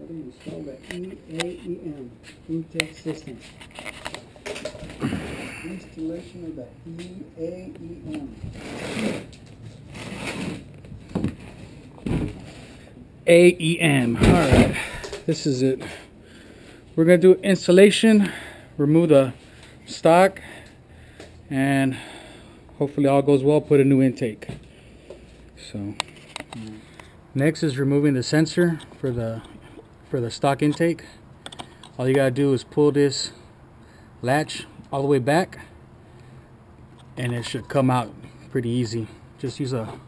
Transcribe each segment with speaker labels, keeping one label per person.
Speaker 1: to install the EAEM intake system. Installation of the EAEM.
Speaker 2: AEM. All right, this is it. We're gonna do installation, remove the stock, and hopefully all goes well, put a new intake. So next is removing the sensor for the stock intake. All you gotta do is pull this latch all the way back and it should come out pretty easy. Just use a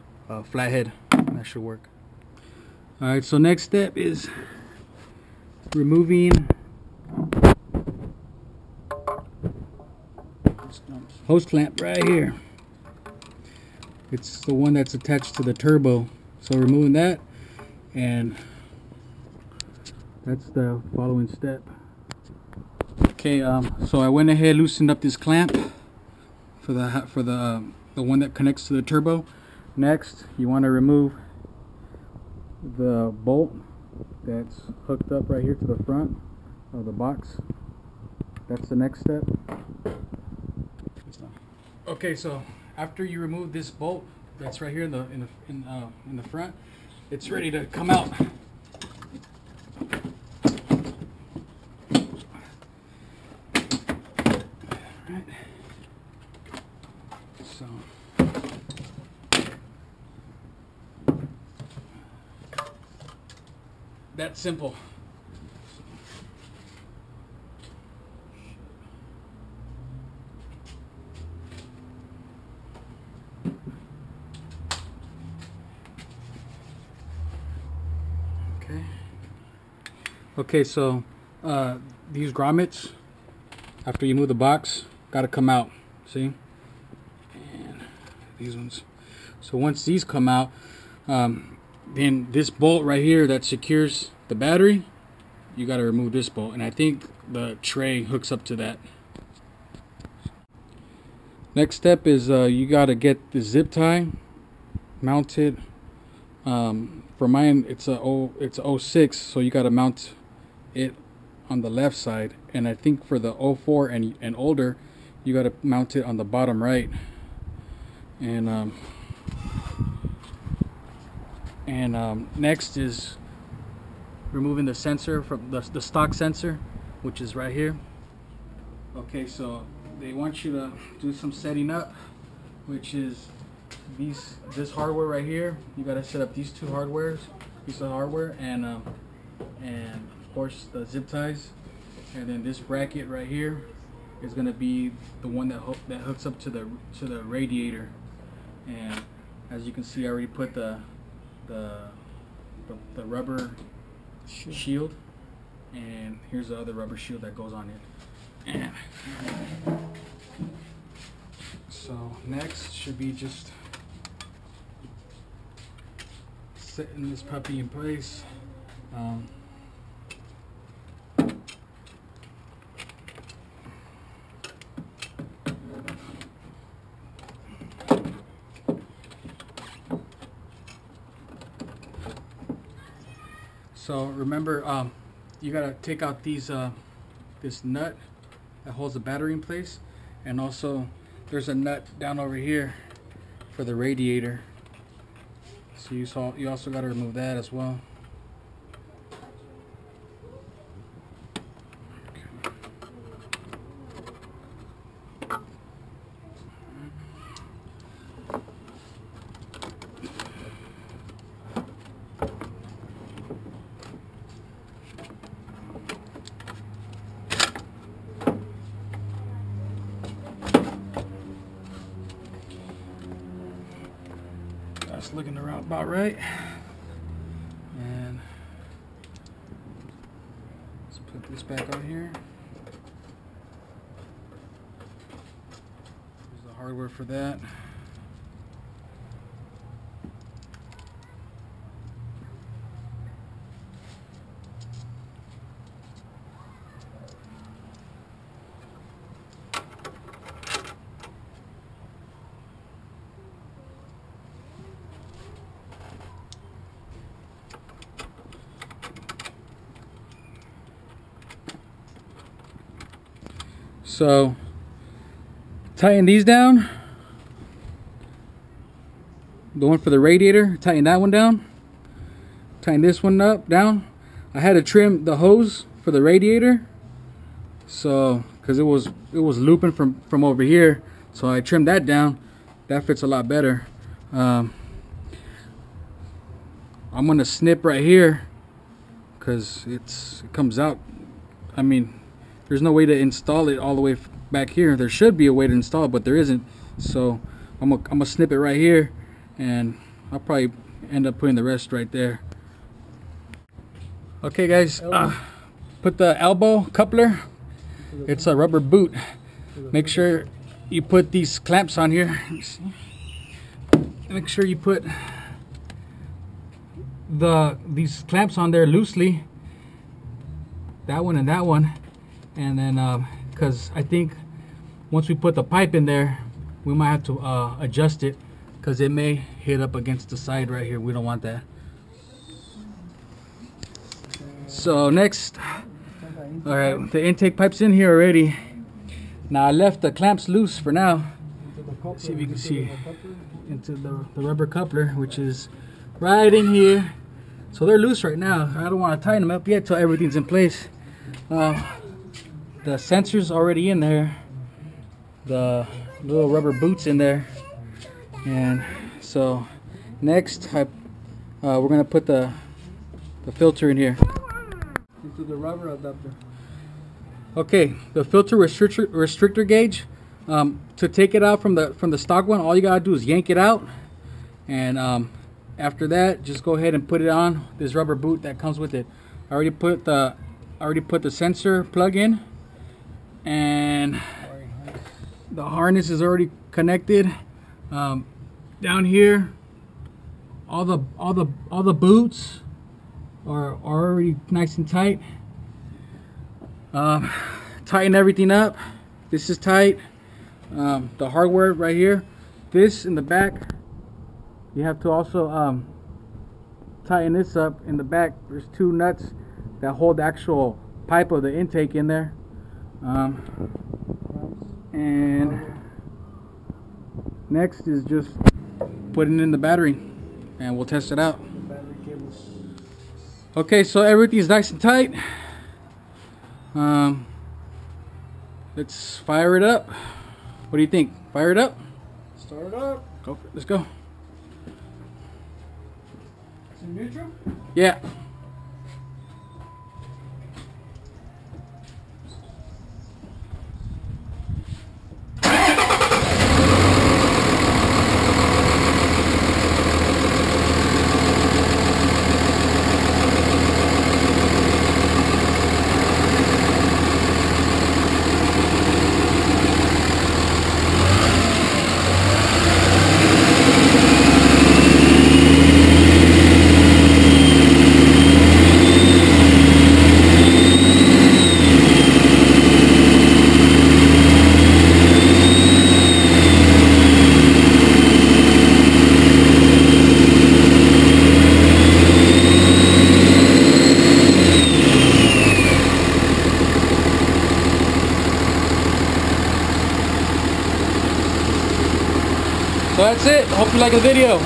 Speaker 2: flathead, that should work. All right, so next step is removing hose clamp right here. It's the one that's attached to the turbo. So removing that, and that's the following step. Okay, so I went ahead, loosened up this clamp for the one that connects to the turbo. Next, you want to remove the bolt that's hooked up right here to the front of the box. That's the next step. Okay, so after you remove this bolt that's right here in the front, it's ready to come out. Right. So that's simple. Okay, so these grommets, after you move the box, got to come out. See? And these ones. So once these come out, then this bolt right here that secures the battery, you got to remove this bolt. And I think the tray hooks up to that. Next step is you got to get the zip tie mounted. For mine, it's a 06, so you got to mount it on the left side, and I think for the 04 and older, you got to mount it on the bottom right. And next is removing the sensor from the stock sensor, which is right here. Okay, so they want you to do some setting up, which is this hardware right here. You got to set up these two piece of hardware, and of course the zip ties, and then this bracket right here is going to be the one that hooks up to the radiator. And as you can see, I already put the rubber shield, and here's the other rubber shield that goes on it. And so next should be just setting this puppy in place. So remember, you gotta take out these this nut that holds the battery in place, and also there's a nut down over here for the radiator. So you also got to remove that as well. That's looking about right. And let's put this back on here. There's the hardware for that. So tighten these down. The one for the radiator, tighten that one down. Tighten this one up, down. I had to trim the hose for the radiator, so because it was looping from over here, so I trimmed that down. That fits a lot better. I'm gonna snip right here because it comes out. I mean, there's no way to install it all the way back here. There should be a way to install it, but there isn't. So I'm gonna snip it right here, and I'll probably end up putting the rest right there. Okay guys, put the elbow coupler. It's a rubber boot. Make sure you put these clamps on here. Let me see. Make sure you put these clamps on there loosely. That one and that one. And then because I think once we put the pipe in there, we might have to adjust it because it may hit up against the side right here. We don't want that. So next, all right, the intake pipe's in here already. Now I left the clamps loose for now. See if you can see into the rubber coupler, which is right in here. So they're loose right now. I don't want to tighten them up yet till everything's in place. The sensor's already in there. The little rubber boots in there. And so next, we're gonna put the filter in here.
Speaker 1: Into the rubber adapter.
Speaker 2: Okay, the filter restrictor gauge. To take it out from the stock one, all you gotta do is yank it out, and after that, just go ahead and put it on this rubber boot that comes with it. I already put the sensor plug in, and the harness is already connected. Down here, all the boots are already nice and tight. Tighten everything up. This is tight. The hardware right here, this in the back, you have to also tighten this up in the back. There's two nuts that hold the actual pipe of the intake in there. And next is just putting in the battery, and we'll test it out. Okay, so everything's nice and tight. Let's fire it up. What do you think? Fire it up?
Speaker 1: Start it up.
Speaker 2: Go. Let's go.
Speaker 1: Is it neutral?
Speaker 2: Yeah. So that's it. Hope you like the video.